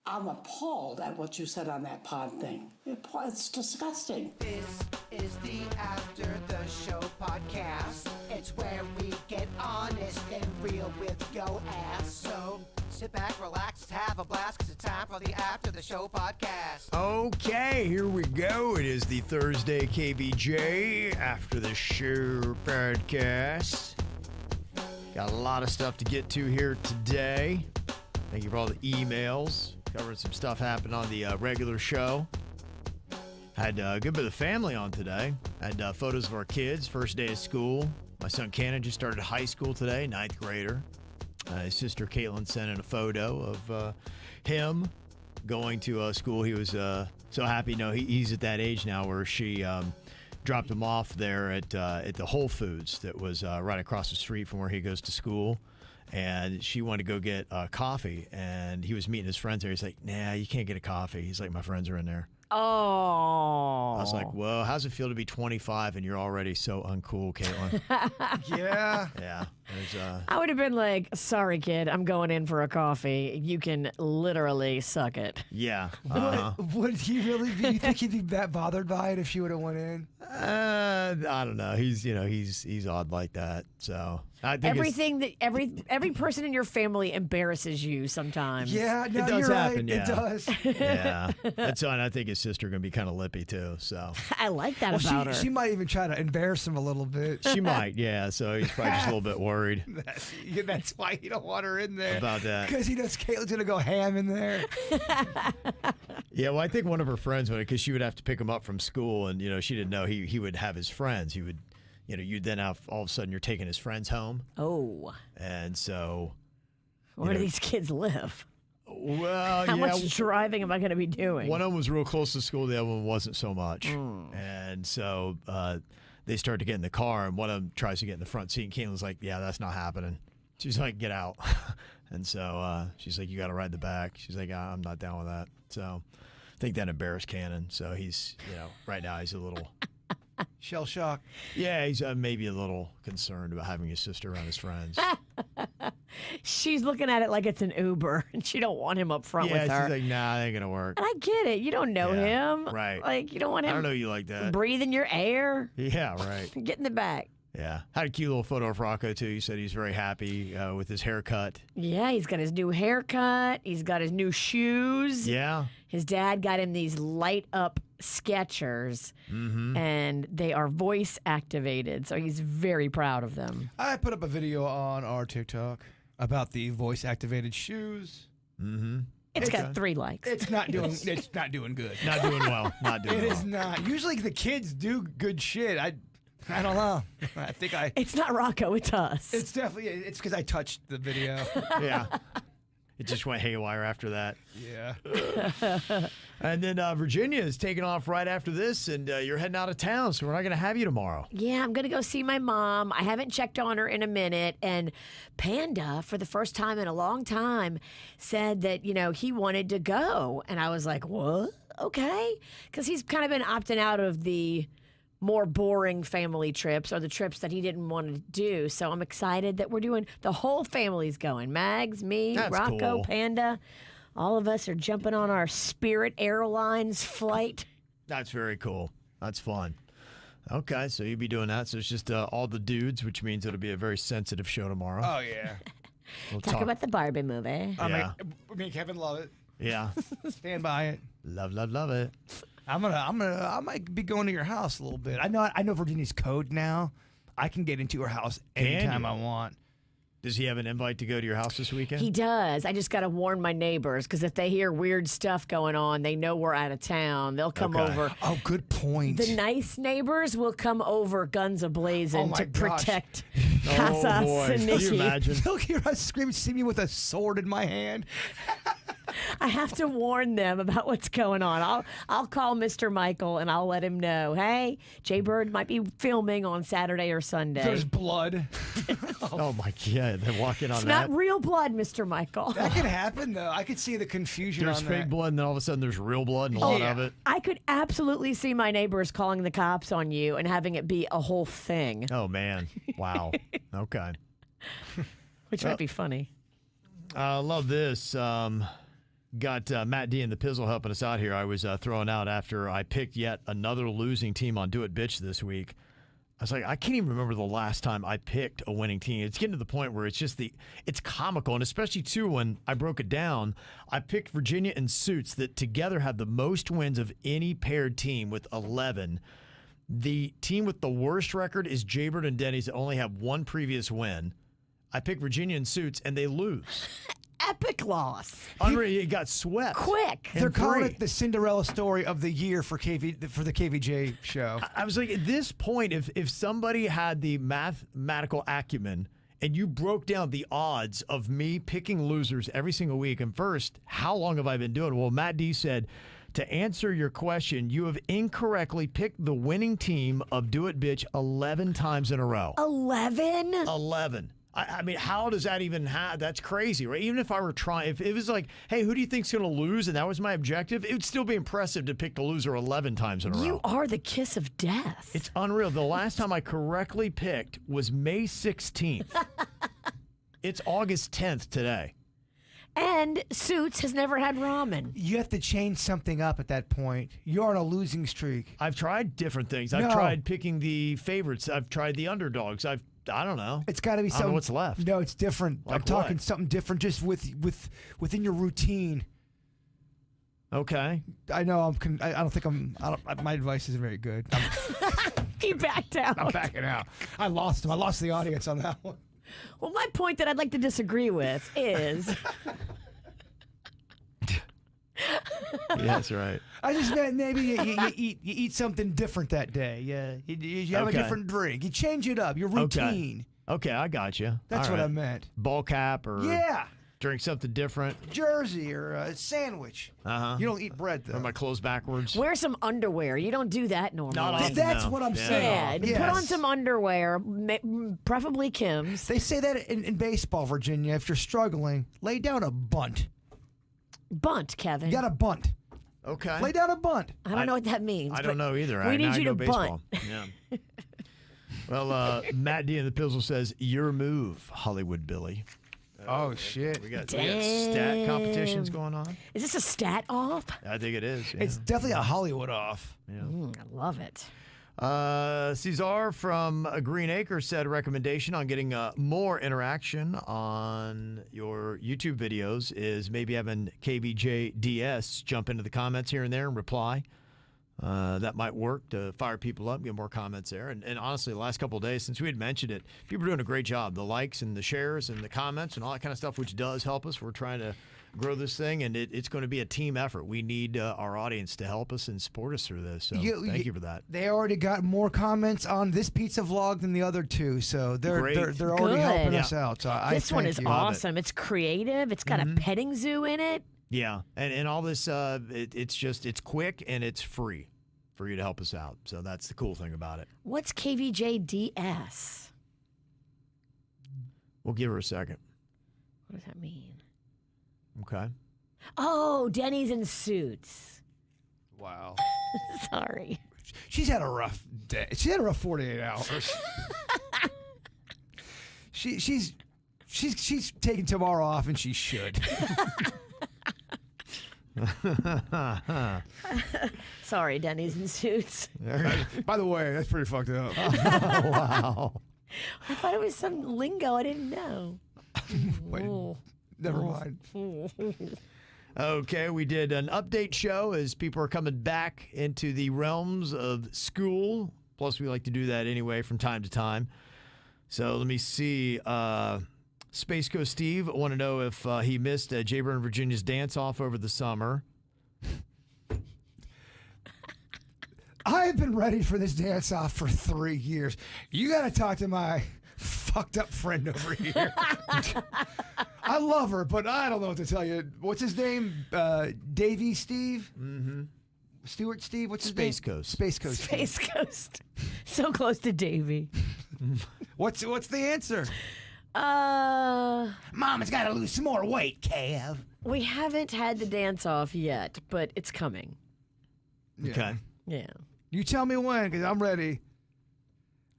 I'm appalled at what you said on that pod thing. It's disgusting. This is the After the Show podcast. It's where we get honest and real with yo ass. So sit back, relax, have a blast, because it's time for the After the Show podcast. Okay, here we go. It is the Thursday KVJ After the Show podcast. Got a lot of stuff to get to here today. Thank you for all the emails. Covering some stuff happened on the regular show. Had a good bit of family on today. Had photos of our kids, first day of school. My son Cannon just started high school today, 9th grader. His sister Caitlin sent in a photo of him going to school. He was so happy. He's at that age now where she dropped him off there at the Whole Foods that was right across the street from where he goes to school. And she wanted to go get coffee, and he was meeting his friends there. He's like, nah, you can't get a coffee. He's like, my friends are in there. Oh. I was like, well, how's it feel to be 25 and you're already so uncool, Caitlin? Yeah. Yeah. I would have been like, sorry, kid, I'm going in for a coffee. You can literally suck it. Yeah. Would he really be? You think he'd be that bothered by it if she would have went in? I don't know. He's odd like that. So I think Everything that every person in your family embarrasses you sometimes. Yeah, no, it does you're happen. right. Yeah. It does. Yeah. And so I think his sister going to be kind of lippy too. So I like that about her. She might even try to embarrass him a little bit. she might. Yeah. So he's probably just a little bit worried That's why you don't want her in there. about that. Because he knows Caitlin's going to go ham in there. Yeah, well, I think one of her friends went because she would have to pick him up from school, and she didn't know he would have his friends. He would, you'd then have all of a sudden you're taking his friends home, Oh. and so Where do these kids live? well, How yeah, much driving am I going to be doing? one of them was real close to school, the other one wasn't so much, and so they start to get in the car, and one of them tries to get in the front seat, and Caitlin's like, "Yeah, that's not happening." She's like, "Get out," and so she's like, "You got to ride the back." She's like, "I'm not down with that." So I think that embarrassed Cannon. So he's, right now he's a little, Shell shock. yeah, he's maybe a little concerned about having his sister around his friends. She's looking at it like it's an Uber, and she don't want him up front Yeah, with her. she's like, "Nah, that ain't gonna work." And I get it. You don't know Yeah, him. right. Like, you don't want I him don't know you like that. breathing your air. Yeah, right. Get in the back. Yeah, had a cute little photo of Rocco too. He said he's very happy with his haircut. Yeah, he's got his new haircut. He's got his new shoes. Yeah. His dad got him these light up Skechers, and they are voice activated. So he's very proud of them. I put up a video on our TikTok about the voice activated shoes. It's got 3 likes. It's not doing. It's not doing good. Not doing well. Not doing It well. is not. Usually the kids do good shit. I don't know. I think It's not Rocco, it's us. It's definitely. It's because I touched the video. Yeah. It just went haywire after that. Yeah. And then Virginia is taking off right after this, and you're heading out of town, so we're not going to have you tomorrow. Yeah, I'm going to go see my mom. I haven't checked on her in a minute. And Panda, for the first time in a long time, said that, he wanted to go. And I was like, what? Okay. Because he's kind of been opting out of the more boring family trips or the trips that he didn't want to do. So I'm excited that we're doing, the whole family's going. Mags, me, That's Rocco, cool. Panda. All of us are jumping on our Spirit Airlines flight. That's very cool. That's fun. Okay, so you'll be doing that. So it's just all the dudes, which means it'll be a very sensitive show tomorrow. Oh yeah. We'll Talk about the Barbie movie. Yeah. Me and Kevin love it. Yeah. Stand by it. Love it. I might be going to your house a little bit. I know Virginia's code now. I can get into her house anytime you? I want. Does he have an invite to go to your house this weekend? He does. I just got to warn my neighbors because if they hear weird stuff going on, they know we're out of town. They'll come Okay. over. Oh, good point. The nice neighbors will come over guns a-blazing Oh, my to gosh. protect Oh, Casas boy. and Can you Nikki. imagine? They'll hear us scream, see me with a sword in my hand. I have to warn them about what's going on. I'll call Mr. Michael and I'll let him know. Hey, Jay Bird might be filming on Saturday or Sunday. There's blood. Oh, my God. They're walking on It's that. not real blood, Mr. Michael. That could happen, though. I could see the confusion There's on fake that. blood, and then all of a sudden there's real blood and a lot of it. I could absolutely see my neighbors calling the cops on you and having it be a whole thing, Oh, man. Wow. Okay. which might be funny. I love this. Got Matt D and the Pizzle helping us out here. I was throwing out after I picked yet another losing team on Do It Bitch this week. I was like, I can't even remember the last time I picked a winning team. It's getting to the point where it's comical, and especially too when I broke it down, I picked Virginia and Suits that together have the most wins of any paired team with 11. The team with the worst record is Jaybird and Denny's that only have one previous win. I picked Virginia and Suits, and they lose. Epic loss. Unreal, it got swept. Quick. They're calling it the Cinderella story of the year for the KVJ show. I was like, at this point, if somebody had the mathematical acumen and you broke down the odds of me picking losers every single week, and first, how long have I been doing it? Well, Matt D said, to answer your question, you have incorrectly picked the winning team of Do It Bitch 11 times in a row. 11? 11. I mean, how does that even happen? That's crazy, right? Even if I were trying, if it was like, hey, who do you think's going to lose? And that was my objective, it would still be impressive to pick the loser 11 times in a row. You are the kiss of death. It's unreal. The last time I correctly picked was May 16th. It's August 10th today. And Suits has never had ramen. You have to change something up at that point. You're on a losing streak. I've tried different things. I've tried picking the favorites. I've tried the underdogs. I don't know. It's got to be I something. don't know what's left. No, it's different. Like I'm talking what? something different, just within your routine. Okay. I know. I don't think my advice isn't very good. He backed out. I'm backing out. I lost him. I lost the audience on that one. Well, my point that I'd like to disagree with is That's right. I just meant maybe you eat something different that day. Yeah, you have a different drink. You change it up. Your routine. Okay, I got you. That's what I meant. Ball cap or Yeah. drink something different. Jersey or a sandwich. Uh-huh. You don't eat bread though. Or my clothes backwards. wear some underwear. You don't do that normally. Not often, That's no. what I'm Yeah. saying. Yeah, put on Yes. some underwear, preferably Kim's. They say that in baseball, Virginia. If you're struggling, lay down a bunt. Bunt, Kevin. You got a bunt. Okay. Lay down a bunt. I don't know what that means. I don't but know either. We need I you know to baseball. bunt. Yeah. Well, Matt D and the Pizzle says, your move, Hollywood Billy. Oh shit! We got stat competitions going on. Is this a stat off? I think it is. Yeah. It's definitely a Hollywood off. I love it. Cesar from Green Acre said a recommendation on getting more interaction on your YouTube videos is maybe having KVJ DS jump into the comments here and there and reply. That might work to fire people up, get more comments there. And honestly, the last couple of days since we had mentioned it, people are doing a great job. The likes and the shares and the comments and all that kind of stuff, which does help us. We're trying to grow this thing, and it's going to be a team effort. We need our audience to help us and support us through this. So thank you for that. They already got more comments on this pizza vlog than the other two, so they're already Good. helping us out. So This one is you. awesome. It's creative. It's got a petting zoo in it. Yeah, and all this, it's quick and it's free for you to help us out. So that's the cool thing about it. What's KVJDS? We'll give her a second. What does that mean? Okay. Oh, Denny's in Suits. Wow. Sorry. She's had a rough day. She's had a rough 48 hours. She's taking tomorrow off, and she should. Sorry, Denny's in Suits. By the way, that's pretty fucked up. Oh, wow. I thought it was some lingo I didn't know. Wait, Oh. never mind. Okay, we did an update show as people are coming back into the realms of school. Plus, we like to do that anyway from time to time. So let me see. Space Coast Steve, I want to know if he missed Jaybird and Virginia's dance-off over the summer. I've been ready for this dance off for 3 years. You got to talk to my fucked up friend over here. I love her, but I don't know what to tell you. What's his name? Davey Steve? Mm-hmm. Stuart Steve? What's his name? Space Coast. Space Coast. Space Coast. So close to Davy. What's the answer? Mom has got to lose some more weight, Kev. We haven't had the dance off yet, but it's coming. Okay. Yeah. You tell me when, because I'm ready.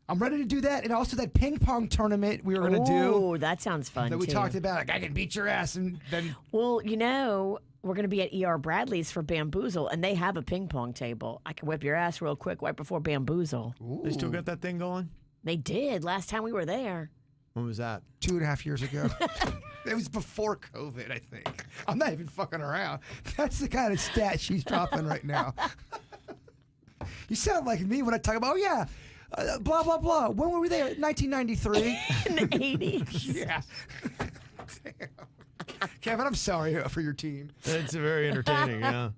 I'm ready to do that, and also that ping pong tournament we were going to do Oh, that sounds fun that we too. talked about. Like, I can beat your ass, and then Well, you know, we're going to be at E.R. Bradley's for Bamboozle, and they have a ping pong table. I can whip your ass real quick right before Bamboozle. They still got that thing going? They did last time we were there. When was that? 2.5 years ago. It was before COVID, I think. I'm not even fucking around. That's the kind of stat she's dropping right now. You sound like me when I talk about, blah, blah, blah. When were we there? 1993? In the 80s. Yeah. Damn. Kevin, I'm sorry for your team. It's very entertaining, yeah.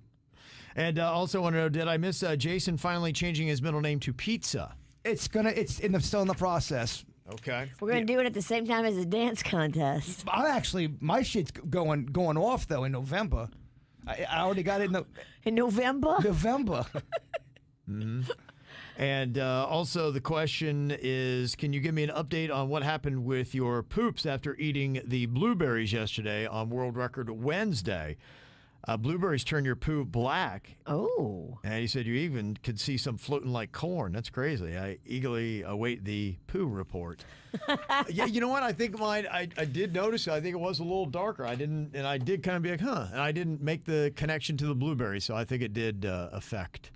And also want to know, did I miss Jason finally changing his middle name to Pizza? It's still in the process. Okay. We're going to do it at the same time as the dance contest. My shit's going off though in November. I already got it In November? November. And also the question is, can you give me an update on what happened with your poops after eating the blueberries yesterday on World Record Wednesday? Blueberries turn your poo black. Oh. And he said you even could see some floating like corn. That's crazy. I eagerly await the poo report. Yeah, you know what? I think mine, I did notice it. I think it was a little darker. I did kind of be like, huh. And I didn't make the connection to the blueberry, so I think it did affect.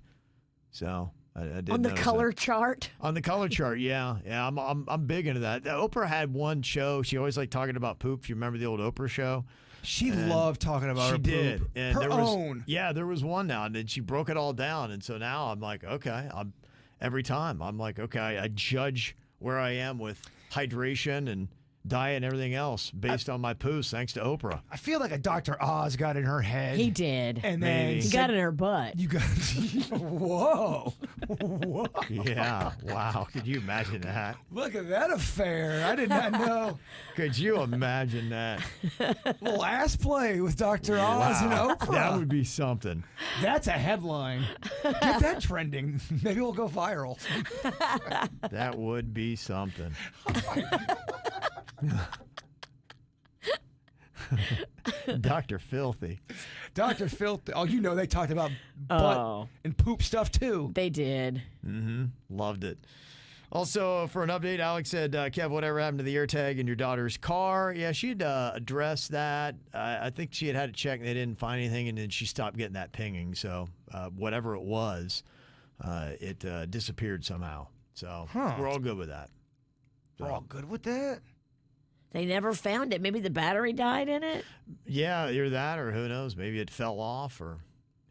So I did On the notice color that. chart? On the color chart, yeah. I'm big into that. Oprah had one show. She always liked talking about poop. If you remember the old Oprah show? She loved talking about her poop. She did. And her own. Yeah, there was one now, and then she broke it all down. And so now I'm like, okay, every time I'm like, okay, I judge where I am with hydration and diet and everything else based on my poos, thanks to Oprah. I feel like a Dr. Oz got in her head. He did. And then Maybe. He got in her butt. You got whoa. Whoa. Yeah, wow. Could you imagine that? Look at that affair. I did not know. Could you imagine that? Little ass play with Dr. Oz and Oprah. That would be something. That's a headline. Get that trending. Maybe we'll go viral. That would be something. Dr. Filthy. Dr. Filth. Oh, you know they talked about butt and poop stuff too. They did. Loved it. Also, for an update, Alex said, Kev, whatever happened to the AirTag in your daughter's car? Yeah, she'd addressed that. I think she had it checked and they didn't find anything, and then she stopped getting that pinging. So whatever it was, it disappeared somehow. So we're all good with that. So, We're all good with that. They never found it. Maybe the battery died in it. yeah, either that or who knows. Maybe it fell off or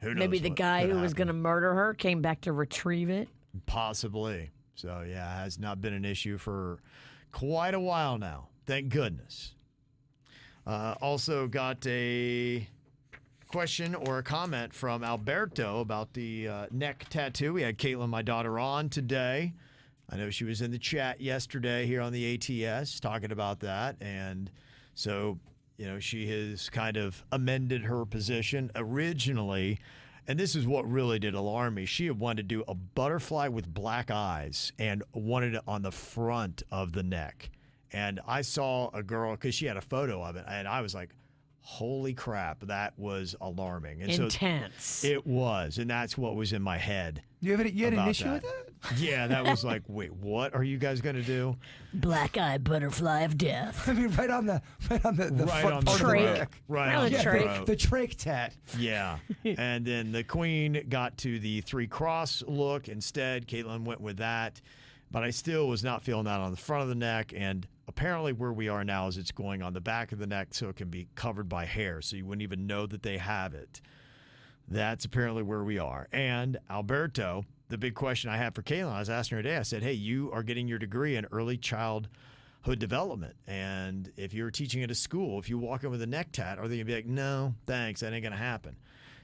who knows. Maybe the what guy could who was going to happen. murder her came back to retrieve it. Possibly. So, yeah, it has not been an issue for quite a while now. Thank goodness. Also got a question or a comment from Alberto about the neck tattoo. We had Caitlin, my daughter, on today. I know she was in the chat yesterday here on the ATS talking about that. And so, you know, she has kind of amended her position originally. And this is what really did alarm me. She had wanted to do a butterfly with black eyes and wanted it on the front of the neck. And I saw a girl, because she had a photo of it, and I was like, holy crap, that was alarming. And Intense. So it was, and that's what was in my head. You had an about issue with that. that? Yeah, that was like, wait, what are you guys going to do? Black eye butterfly of death. I mean, right on the Right front on the part of the trach. neck. Right Really on the trach. throat. The trach tat. Yeah. And then the queen got to the 3-cross look instead. Caitlin went with that. But I still was not feeling that on the front of the neck. And apparently where we are now is it's going on the back of the neck so it can be covered by hair. So you wouldn't even know that they have it. That's apparently where we are. And Alberto, the big question I had for Caitlin, I was asking her today, I said, hey, you are getting your degree in early childhood development. And if you're teaching at a school, if you walk in with a neck tat, are they going to be like, no, thanks, that ain't going to happen.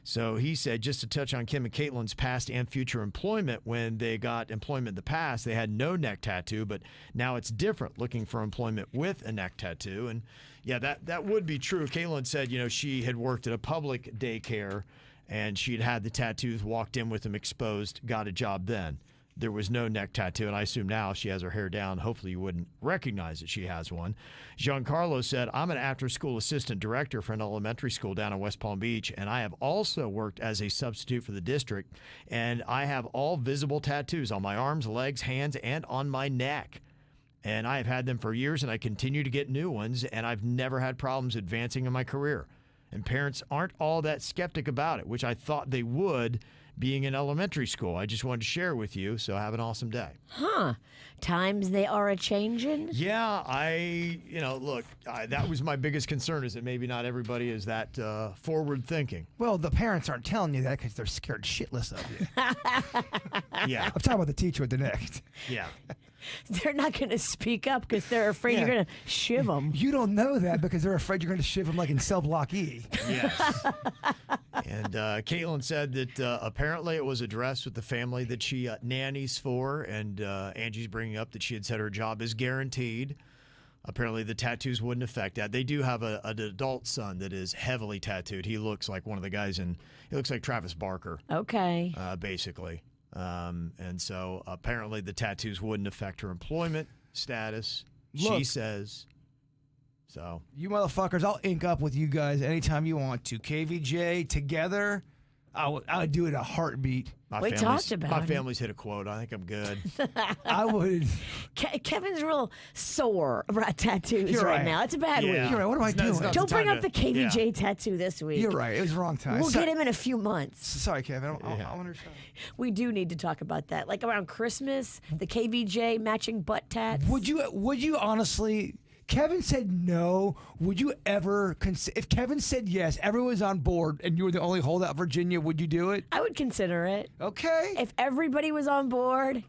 So he said, just to touch on Kim and Caitlin's past and future employment, when they got employment in the past, they had no neck tattoo, but now it's different, looking for employment with a neck tattoo. And yeah, that would be true. Caitlin said, you know, she had worked at a public daycare and she'd had the tattoos, walked in with them exposed, got a job then. There was no neck tattoo, and I assume now if she has her hair down, hopefully you wouldn't recognize that she has one. Giancarlo said, I'm an after-school assistant director for an elementary school down in West Palm Beach, and I have also worked as a substitute for the district, and I have all visible tattoos on my arms, legs, hands, and on my neck. And I have had them for years, and I continue to get new ones, and I've never had problems advancing in my career. and parents aren't all that skeptic about it, which I thought they would being in elementary school. I just wanted to share with you, so have an awesome day. Huh. Times they are a-changin'? Yeah, look, that was my biggest concern, is that maybe not everybody is that forward-thinking. Well, the parents aren't telling you that because they're scared shitless of you. Yeah, I'm talking about the teacher with the neck. yeah. They're not going to speak up because they're afraid Yeah. you're going to shiv them. You don't know that because they're afraid you're going to shiv them like in cell block E. Yes. And Caitlin said that apparently it was addressed with the family that she nannies for, and Angie's bringing up that she had said her job is guaranteed. Apparently the tattoos wouldn't affect that. They do have an adult son that is heavily tattooed. He looks like one of the guys he looks like Travis Barker, Okay. basically. And so apparently the tattoos wouldn't affect her employment status, she Look. says. So You motherfuckers, I'll ink up with you guys anytime you want to. KVJ together, I would do it a heartbeat. We talked about my it. family's hit a quote. I think I'm good. I would. Kevin's real sore about tattoos You're right right. now. It's a bad Yeah. week. You're right. What am I It's not- it's doing? not Don't bring time up the to- KVJ tattoo this week. You're right. It was the wrong time. We'll get him in a few months. Sorry, Kevin. I Yeah. want to try. We do need to talk about that. Like around Christmas, the KVJ matching butt tats. Would you honestly? Kevin said no. Would you ever if Kevin said yes, everyone's on board, and you were the only holdout, Virginia? Would you do it? I would consider it. Okay. If everybody was on board,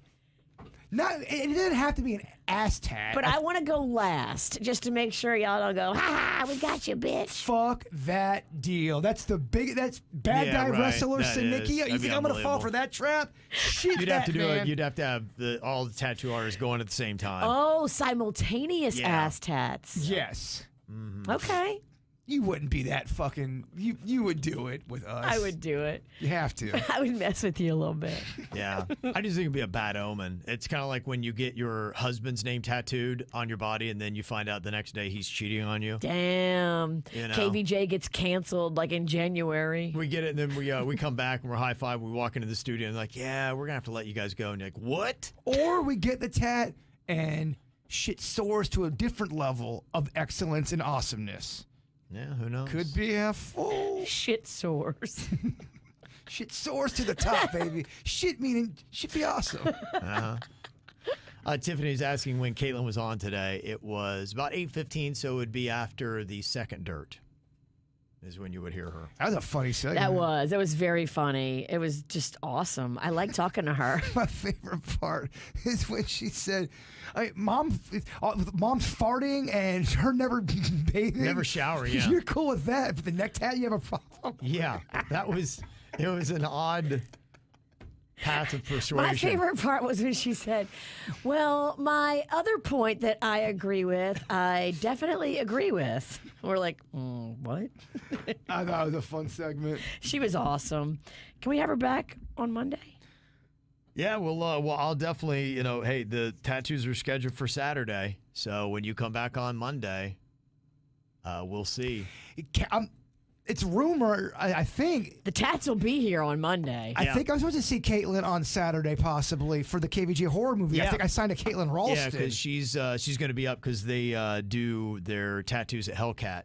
It doesn't have to be an ass tat. but I want to go last just to make sure y'all don't go, ha ha, we got you, bitch. Fuck that deal. That's bad Yeah, guy right. wrestler That Sinicki. is. You That'd think be I'm gonna fall unbelievable. for that trap? Shit, You'd that have to do man. it. You'd have to have all the tattoo artists going at the same time. Oh, simultaneous Yeah. ass tats. Yes. Okay. You wouldn't be that fucking. You would do it with us. I would do it. You have to. I would mess with you a little bit. Yeah. I just think it'd be a bad omen. It's kind of like when you get your husband's name tattooed on your body and then you find out the next day he's cheating on you. Damn. You know. KVJ gets canceled like in January. We get it, and then we come back and we're high five. We walk into the studio and like, yeah, we're gonna have to let you guys go. And you're like, what? Or we get the tat and shit soars to a different level of excellence and awesomeness. Yeah, who knows? Could be a full Shit sores. shit soars to the top, baby. Shit meaning should be awesome. Tiffany's asking when Caitlin was on today. It was about 8:15, so it would be after the second dirt. Is when you would hear her. That was a funny segment. That was very funny. It was just awesome. I like talking to her. My favorite part is when she said, mom's farting and her never bathing. Never shower, yeah. You're cool with that, but the neck tat, you have a problem. Yeah, it was an odd path of persuasion. My favorite part was when she said, well, my other point that I agree with, I definitely agree with. We're like, what? I thought it was a fun segment. She was awesome. Can we have her back on Monday? Yeah, well, I'll definitely, hey, the tattoos are scheduled for Saturday, so when you come back on Monday, we'll see. It's rumor, I think. The tats will be here on Monday. I think I'm supposed to see Caitlin on Saturday, possibly, for the KVJ horror movie. I Yeah. think I signed a Caitlin Ralston. Yeah, because she's going to be up because they do their tattoos at Hellcat.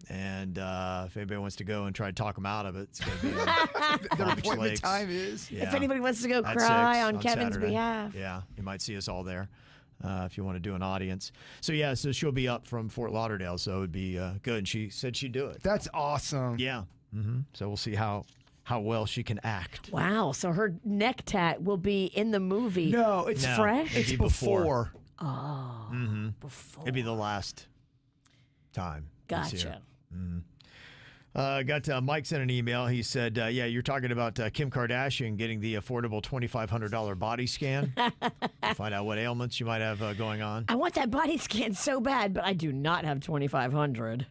And if anybody wants to go and try to talk them out of it, it's going to be the Fox appointment Lakes. time is. Yeah. If anybody wants to go At cry 6 on Kevin's Saturday. behalf. Yeah, you might see us all there if you want to do an audience. So, yeah, so she'll be up from Fort Lauderdale, so it would be good. And she said she'd do it. That's awesome. Yeah. So we'll see how well she can act. Wow, so her neck tat will be in the movie. No, it's No, fresh? it'd It's be before. Oh, before. It'd be the last time. this year. Gotcha. Got Mike sent an email. He said, yeah, you're talking about Kim Kardashian getting the affordable $2,500 body scan to find out what ailments you might have going on. I want that body scan so bad, but I do not have 2,500.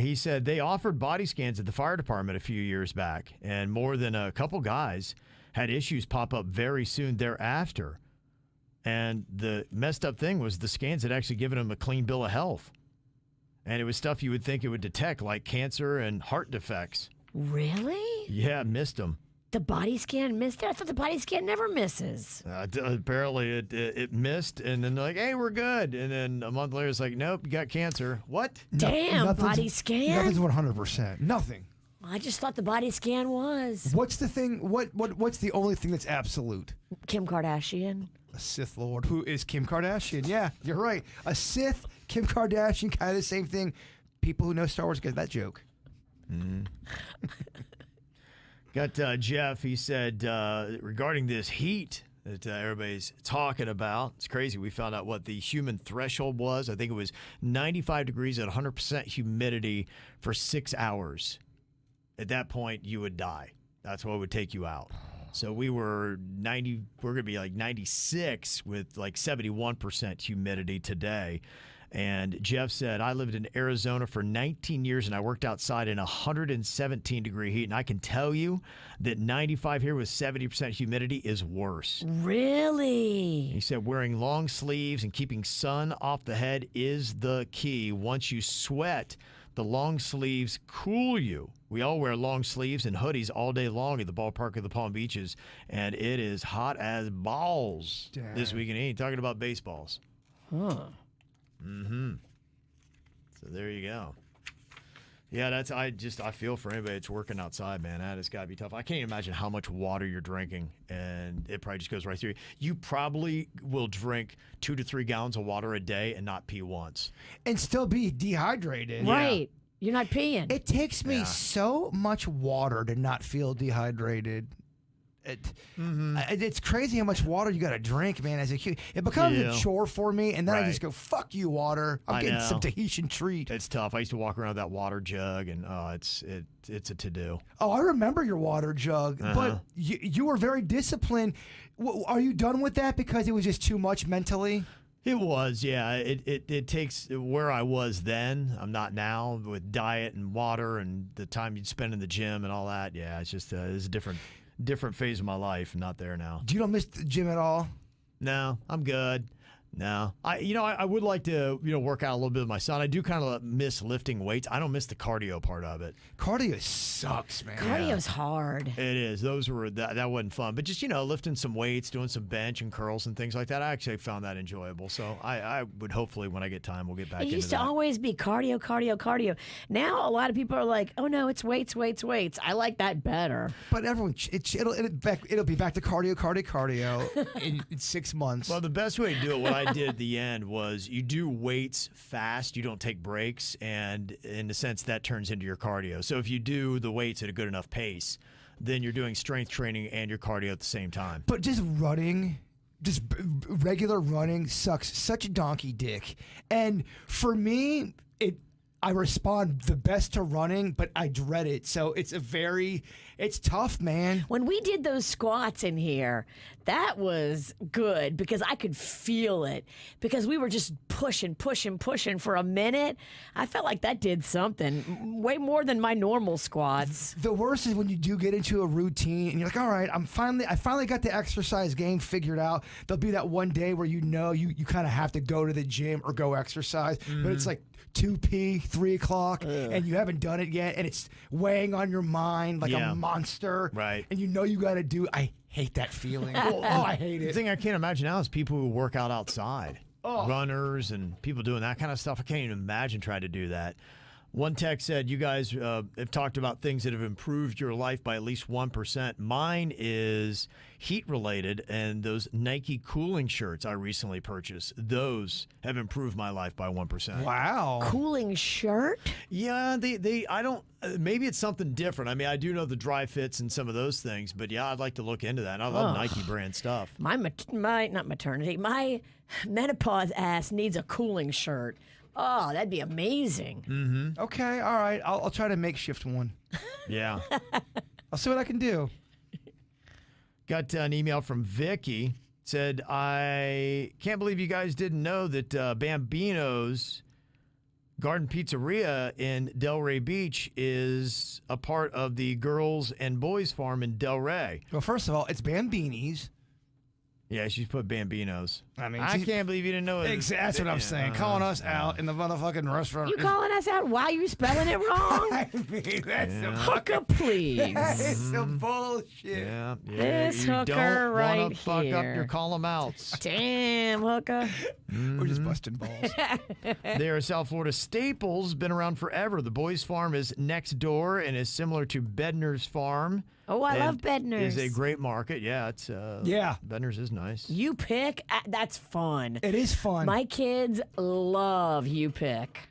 He said they offered body scans at the fire department a few years back, and more than a couple guys had issues pop up very soon thereafter. And the messed up thing was the scans had actually given them a clean bill of health. And it was stuff you would think it would detect, like cancer and heart defects. Really? Yeah, missed them. The body scan missed it? I thought the body scan never misses. Apparently it missed, and then they're like, hey, we're good. And then a month later, it's like, nope, you got cancer. What? Damn, nothing's- body scan? Nothing's 100%. Nothing. I just thought the body scan was. What's the thing? What's the only thing that's absolute? Kim Kardashian. A Sith Lord. Who is Kim Kardashian? Yeah, you're right. A Sith, Kim Kardashian, kind of the same thing. People who know Star Wars get that joke. Got Jeff. He said regarding this heat that everybody's talking about, it's crazy. We found out what the human threshold was. I think it was 95 degrees at 100% humidity for 6 hours. At that point, you would die. That's what would take you out. So we were 90. We're gonna be like 96 with like 71% humidity today. And Jeff said, I lived in Arizona for 19 years and I worked outside in 117 degree heat. And I can tell you that 95 here with 70% humidity is worse. Really? He said wearing long sleeves and keeping sun off the head is the key. Once you sweat, the long sleeves cool you. We all wear long sleeves and hoodies all day long at the ballpark of the Palm Beaches. And it is hot as balls this weekend. He ain't talking about baseballs. Huh. So there you go. Yeah, I feel for anybody that's working outside, man. That has got to be tough. I can't even imagine how much water you're drinking, and it probably just goes right through you. You probably will drink 2 to 3 gallons of water a day and not pee once. And still be dehydrated. Right. You're not peeing. It takes me so much water to not feel dehydrated. It's crazy how much water you got to drink, man. As a kid, it becomes a chore for me, and then I just go, "Fuck you, water! I'm getting some Tahitian treat." It's tough. I used to walk around with that water jug, and it's a to do. Oh, I remember your water jug, but you were very disciplined. Are you done with that because it was just too much mentally? It was, yeah. It takes where I was then. I'm not now with diet and water and the time you'd spend in the gym and all that. Yeah, it's just it's a different phase of my life. Not there now. You don't miss the gym at all? No, I'm good. No, I would like to work out a little bit with my son. I do kind of miss lifting weights. I don't miss the cardio part of it. Cardio sucks, man. Cardio's hard. It is. Those were that wasn't fun. But just lifting some weights, doing some bench and curls and things like that. I actually found that enjoyable. So I would hopefully when I get time we'll get back It into used that. to always be cardio, cardio, cardio. Now a lot of people are like, "Oh no, it's weights, weights, weights." I like that better. But everyone, it'll be back to cardio in 6 months. Well, the best way to do it, what I did at the end was you do weights fast, you don't take breaks, and in a sense that turns into your cardio. So if you do the weights at a good enough pace, then you're doing strength training and your cardio at the same time. But just running, regular running sucks such a donkey dick. And for me, I respond the best to running, but I dread it. So it's tough, man. When we did those squats in here, that was good because I could feel it because we were just pushing for a minute. I felt like that did something way more than my normal squats. The worst is when you do get into a routine and you're like, all right, I finally got the exercise game figured out. There'll be that one day where you kind of have to go to the gym or go exercise, but it's like 2 3 o'clock, and you haven't done it yet, and it's weighing on your mind like a monster. Right. And you got to do. I hate that feeling. I hate The it. thing I can't imagine now is people who work out outside, runners and people doing that kind of stuff. I can't even imagine trying to do that. One text said, you guys have talked about things that have improved your life by at least 1%. Mine is heat-related, and those Nike cooling shirts I recently purchased, those have improved my life by 1%. Wow. Cooling shirt? Yeah, I don't, maybe it's something different. I mean, I do know the dry fits and some of those things, but yeah, I'd like to look into that. I love Nike brand stuff. My menopause ass needs a cooling shirt. Oh, that'd be amazing. Okay, all right. I'll try to makeshift one. Yeah. I'll see what I can do. Got an email from Vicky. Said, I can't believe you guys didn't know that Bambino's Garden Pizzeria in Delray Beach is a part of the Girls and Boys Farm in Delray. Well, first of all, it's Bambini's. Yeah, she's put Bambinos. I mean, I can't believe you didn't know it. Exactly, that's what I'm saying. Calling us out in the motherfucking restaurant. You calling us out? Why are you spelling it wrong? I mean, that's some Hooker, please. It's some bullshit. Yeah, This you hooker don't right wanna fuck up here. your column outs. Damn, Hooker. We're just busting balls. They're a South Florida staples, been around forever. The Boys Farm is next door and is similar to Bedner's Farm. Oh, I love and Bedner's. Is a great market. Yeah, it's Yeah. Bedner's is nice. You Pick, that's fun. It is fun. My kids love You Pick.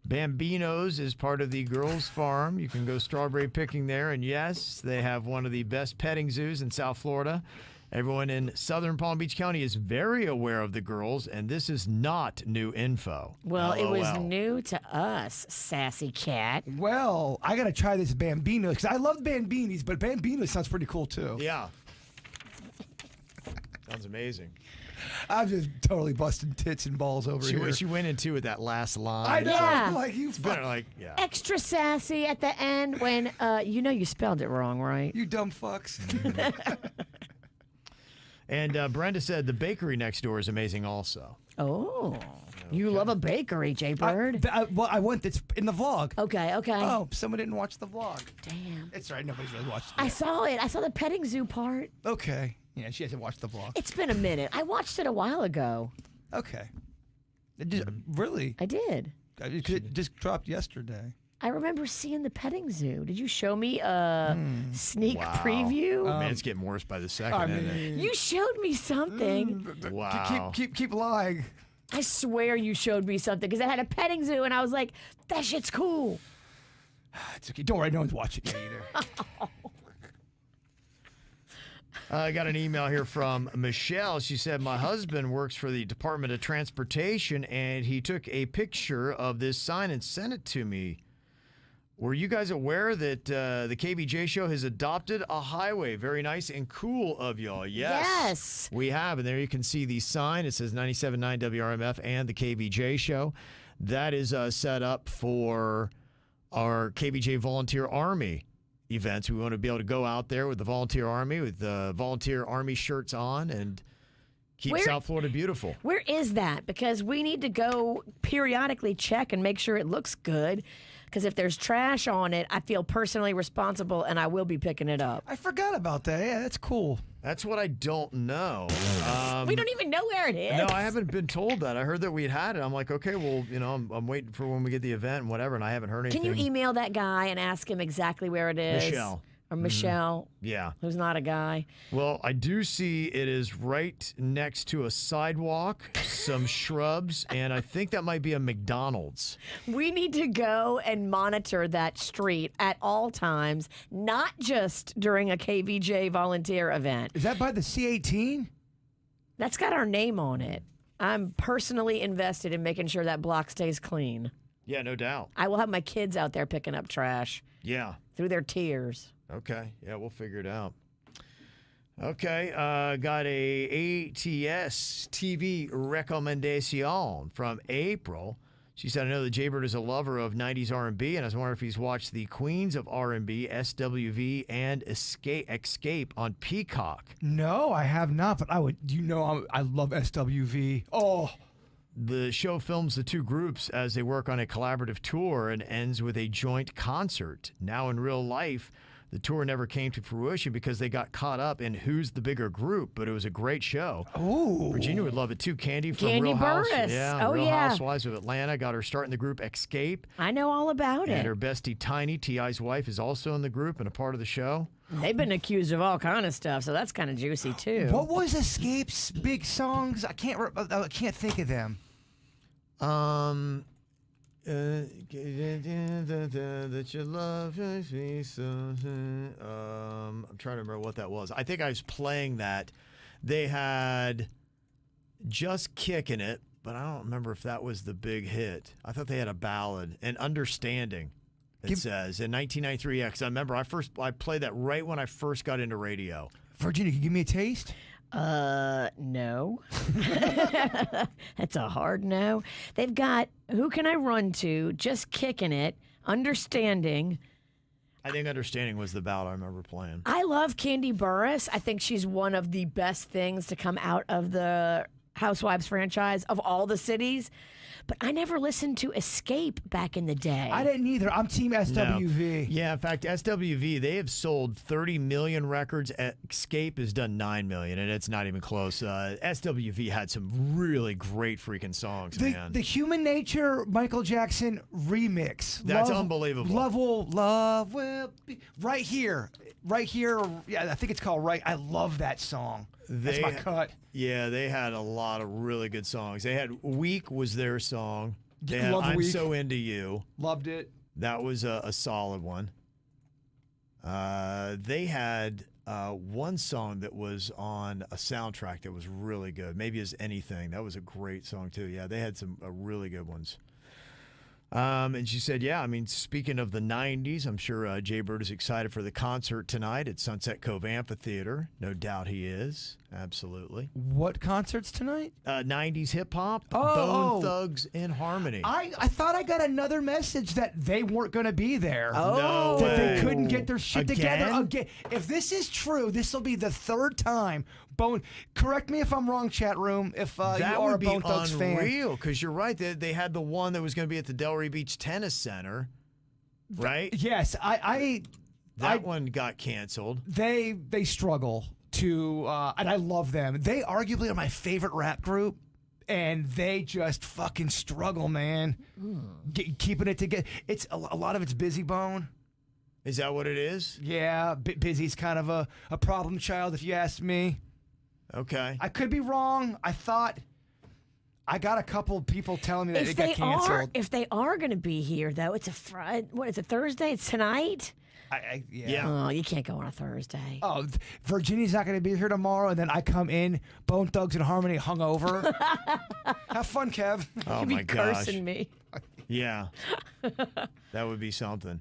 Bambino's is part of the Girls Farm. You can go strawberry picking there, and yes, they have one of the best petting zoos in South Florida. Everyone in southern Palm Beach County is very aware of the girls, and this is not new info. Well, it was LOL. new to us, sassy cat. Well, I got to try this Bambino because I love Bambinis, but Bambino sounds pretty cool too. Yeah. Sounds amazing. I'm just totally busting tits and balls over here. She went into with that last line. I know. Yeah. Like, you Better like, yeah. Extra sassy at the end when, you spelled it wrong, right? you dumb fucks. And Brenda said the bakery next door is amazing also. Oh, you love a bakery, Jay Bird. I went this in the vlog. Okay. Oh, someone didn't watch the vlog. Damn. It's all right. Nobody's really watched it. I saw it. I saw the petting zoo part. Okay. Yeah, she hasn't watched the vlog. It's been a minute. I watched it a while ago. Okay. It just, really? I did. It just dropped yesterday. I remember seeing the petting zoo. Did you show me a sneak preview? Man, it's getting worse by the second. I isn't it? mean, You showed me something. Wow. keep lying. I swear you showed me something because it had a petting zoo, and I was like, that shit's cool. It's okay. Don't worry, no one's watching it either. I got an email here from Michelle. She said, my husband works for the Department of Transportation, and he took a picture of this sign and sent it to me. Were you guys aware that the KVJ show has adopted a highway? Very nice and cool of y'all. Yes. We have. And there you can see the sign. It says 97.9 WRMF and the KVJ show. That is set up for our KVJ Volunteer Army events. We want to be able to go out there with the Volunteer Army, with the Volunteer Army shirts on, and keep South Florida beautiful. Where is that? Because we need to go periodically check and make sure it looks good. Because if there's trash on it, I feel personally responsible, and I will be picking it up. I forgot about that. Yeah, that's cool. That's what I don't know. We don't even know where it is. No, I haven't been told that. I heard that we had it. I'm like, okay, well, I'm waiting for when we get the event and whatever, and I haven't heard anything. Can you email that guy and ask him exactly where it is? Michelle. Or Michelle, Yeah. who's not a guy. Well, I do see it is right next to a sidewalk, some shrubs, and I think that might be a McDonald's. We need to go and monitor that street at all times, not just during a KVJ volunteer event. Is that by the C-18? That's got our name on it. I'm personally invested in making sure that block stays clean. Yeah, no doubt. I will have my kids out there picking up trash Yeah. through their tears. Okay. Yeah, we'll figure it out. Okay. Got a ATS TV recommendation from April. She said, I know that Jaybird is a lover of 90s R&B, and I was wondering if he's watched the Queens of R&B, SWV, and Escape on Peacock. No, I have not, but I would. I love SWV. Oh. The show films the two groups as they work on a collaborative tour and ends with a joint concert. Now in real life, the tour never came to fruition because they got caught up in who's the bigger group, but it was a great show. Ooh. Virginia would love it too. Candy from Candy Real House. Burris. Yeah, Oh, Real yeah. Housewives of Atlanta got her start in the group Escape. I know all about And it. her bestie Tiny, T.I.'s wife, is also in the group and a part of the show. They've been accused of all kind of stuff, so that's kind of juicy too. What was Escape's big songs? I can't think of them. That you love me so. I'm trying to remember what that was. I think I was playing that. They had Just Kicking It, but I don't remember if that was the big hit. I thought they had a ballad, and Understanding. It says in 1993. Yeah, because I remember I played that right when I first got into radio. Virginia, can you give me a taste? No. That's a hard no. They've got Who Can I Run To, Just Kicking It, Understanding. I think Understanding was the ballad I remember playing. I love Candy Burris. I think she's one of the best things to come out of the Housewives franchise of all the cities. But I never listened to Escape back in the day. I didn't either. I'm Team SWV. No. Yeah, in fact, SWV, they have sold 30 million records. Escape has done 9 million, and it's not even close. SWV had some really great freaking songs, man. The Human Nature Michael Jackson remix. That's unbelievable. Love will be right here. Right here. Yeah, I think it's called Right. I love that song. That's my cut. Yeah, they had a lot of really good songs. They had Weak was their song. They had Love I'm Weak. So Into You. Loved it. That was a solid one. They had one song that was on a soundtrack that was really good. Maybe As Anything. That was a great song, too. Yeah, they had some really good ones. And she said, yeah, I mean, speaking of the 90s, I'm sure Jay Bird is excited for the concert tonight at Sunset Cove Amphitheater. No doubt he is. Absolutely. What concerts tonight? 90s hip-hop, Oh. Bone Thugs in Harmony. I thought I got another message that they weren't going to be there. No That way. they couldn't get their shit together Again? again. If this is true, this will be the third time. Correct me if I'm wrong, chat room. If you that are would a be Bone Thugs fan, unreal, because you're right. They had the one that was going to be at the Delray Beach Tennis Center, right? yes, That one got canceled. they struggle to, and I love them. They arguably are my favorite rap group, and they just fucking struggle, man. Keeping it together. It's a lot of it's Busy Bone. Is that what it is? Yeah, Busy's kind of a problem child, if you ask me. Okay. I could be wrong. I thought I got a couple of people telling me that it got canceled. If they are going to be here, though, it's a Friday. What is it? Thursday? It's tonight. Yeah. Oh, you can't go on a Thursday. Oh, Virginia's not going to be here tomorrow, and then I come in, Bone Thugs and Harmony hungover. Have fun, Kev. Oh You'd my be gosh. cursing me. Yeah. That would be something.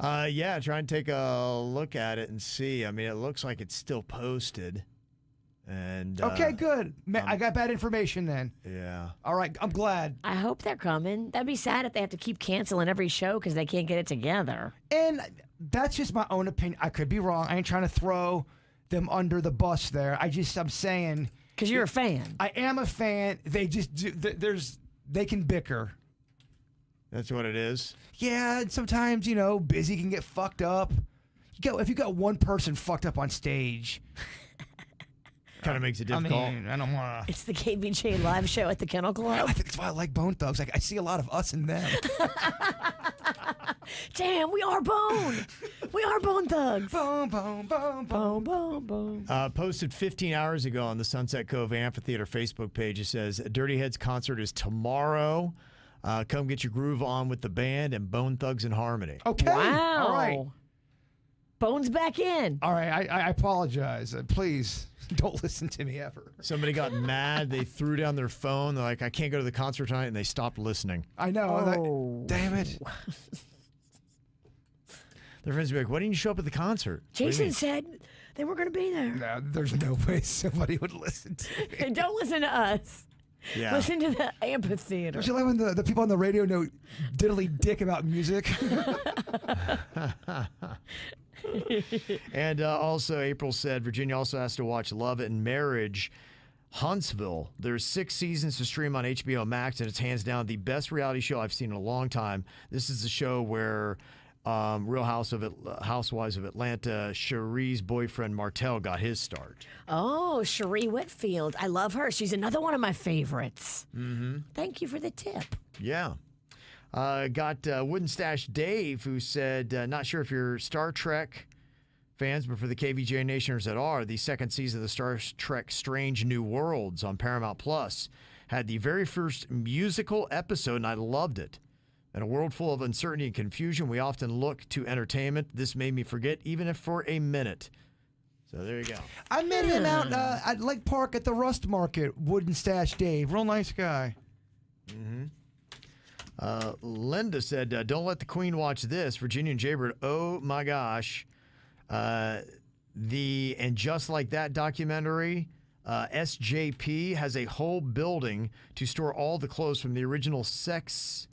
Yeah, try and take a look at it and see. I mean, it looks like it's still posted. And Okay, good. I got bad information then. Yeah. All right, I'm glad. I hope they're coming. That'd be sad if they have to keep canceling every show because they can't get it together. And that's just my own opinion. I could be wrong. I ain't trying to throw them under the bus there. I'm saying. Because you're a fan. I am a fan. They just do. They can bicker. That's what it is. Yeah, and sometimes, Busy can get fucked up. If you got one person fucked up on stage, Kind of makes it difficult. I don't want to. It's the KVJ live show at the Kennel Club. I think that's why I like Bone Thugs. Like, I see a lot of us in them. Damn, we are Bone. We are Bone Thugs. Boom, boom, boom, boom. Boom, boom, boom. Posted 15 hours ago on the Sunset Cove Amphitheater Facebook page. It says, Dirty Heads concert is tomorrow. Come get your groove on with the band and Bone Thugs in Harmony. Okay. Wow. All right. Bone's back in. All right. I apologize. Please don't listen to me ever. Somebody got mad. They threw down their phone. They're like, I can't go to the concert tonight, and they stopped listening. I know. Oh. Damn it. Their friends would be like, why didn't you show up at the concert? What do you Jason mean? said they were going to be there. No, there's no way somebody would listen to me. Don't listen to us. Yeah. Listen to the amphitheater. Don't you like when the people on the radio know diddly dick about music? And also, April said, Virginia also has to watch Love and Marriage Huntsville. There's 6 seasons to stream on HBO Max, and it's hands down the best reality show I've seen in a long time. This is the show where Real Housewives of Atlanta, Cherie's boyfriend Martell got his start. Oh, Cherie Whitfield. I love her. She's another one of my favorites. Mm-hmm. Thank you for the tip. Yeah. Got Wooden Stash Dave, who said, not sure if you're Star Trek fans, but for the KVJ Nationers that are, the second season of the Star Trek Strange New Worlds on Paramount Plus had the very first musical episode, and I loved it. In a world full of uncertainty and confusion, we often look to entertainment. This made me forget, even if for a minute. So there you go. I met him out at Lake Park at the Rust Market, Wooden Stash Dave. Real nice guy. Linda said, don't let the Queen watch this. Virginia and Jaybird, oh my gosh. And Just Like That documentary, SJP has a whole building to store all the clothes from the original Sex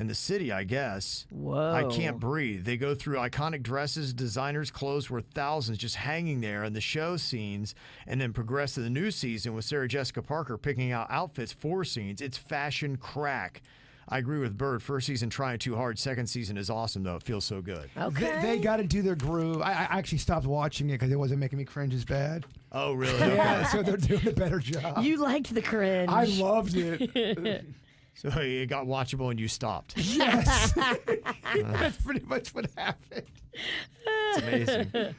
in the city, I guess. Whoa. I can't breathe. They go through iconic dresses, designers' clothes worth thousands just hanging there in the show scenes, and then progress to the new season with Sarah Jessica Parker picking out outfits for scenes. It's fashion crack. I agree with Bird. First season trying too hard. Second season is awesome, though. It feels so good. Okay. They got to do their groove. I actually stopped watching it because it wasn't making me cringe as bad. Oh, really? Yeah, so they're doing a better job. You liked the cringe. I loved it. So it got watchable and you stopped. Yes. That's pretty much what happened. It's amazing.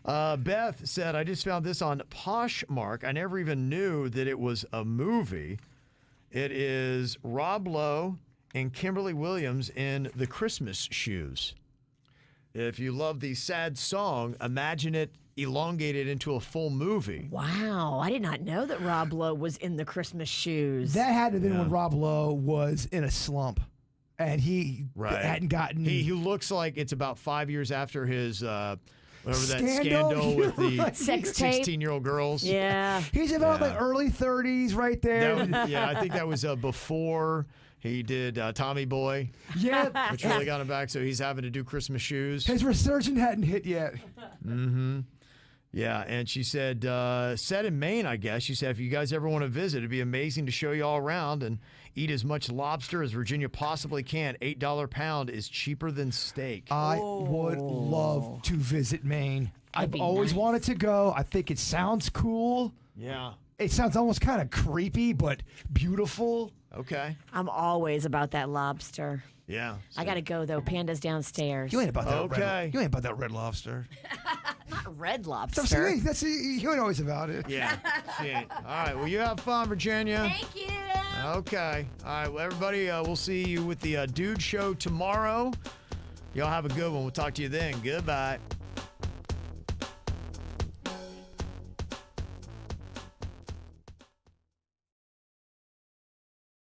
Beth said, I just found this on Poshmark. I never even knew that it was a movie. It is Rob Lowe and Kimberly Williams in The Christmas Shoes. If you love the sad song, imagine it elongated into a full movie. Wow. I did not know that Rob Lowe was in the Christmas shoes. That had to have been when Rob Lowe was in a slump. And he hadn't gotten... He looks like it's about 5 years after his... whatever that Scandal? scandal with the Sex tape? 16-year-old girls. Yeah. He's about like early 30s right there. I think that was before he did Tommy Boy, Yeah. which really got him back. So he's having to do Christmas Shoes. His resurgence hadn't hit yet. Yeah, and she said, set in Maine, I guess. She said, if you guys ever want to visit, it'd be amazing to show you all around and eat as much lobster as Virginia possibly can. $8 a pound is cheaper than steak. I would love to visit Maine. I've be always nice. wanted to go. I think it sounds cool. Yeah. It sounds almost kind of creepy, but beautiful. Okay. I'm always about that lobster. Yeah. I got to go, though. Panda's downstairs. You ain't about that. Okay. You ain't about that red lobster. Not red So, lobster. you ain't always about it. Yeah. She ain't. All right. Well, you have fun, Virginia. Thank you. Okay. All right. Well, everybody, we'll see you with the Dude Show tomorrow. Y'all have a good one. We'll talk to you then. Goodbye.